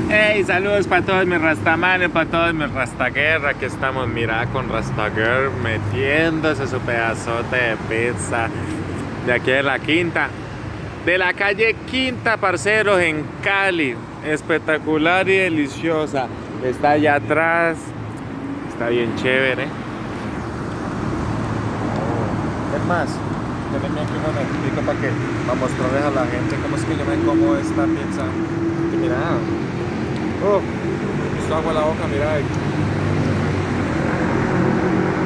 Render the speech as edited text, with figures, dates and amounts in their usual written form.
Hey, saludos para todos mis rastamanes, para todos mis rastaguerra. Aquí estamos, mira, con Rastaguer metiéndose su pedazote de pizza de aquí de la Quinta, de la calle Quinta, parceros, en Cali. Espectacular y deliciosa. Está allá atrás, está bien chévere. Es más, tenemos aquí un momentico para mostrarles a la gente cómo es que yo me como esta pizza. Y mira, esto agua a la boca, mira.